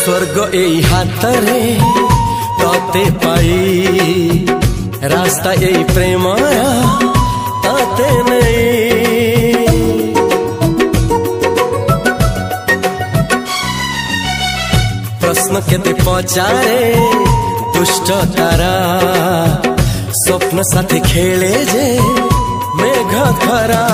स्वर्ग एई हातरे तते पाई रास्ता एई प्रेमरा तते नहीं। प्रश्न केते पचारे दुष्ट तारा स्वप्न साथी खेले जे मेघ खरा।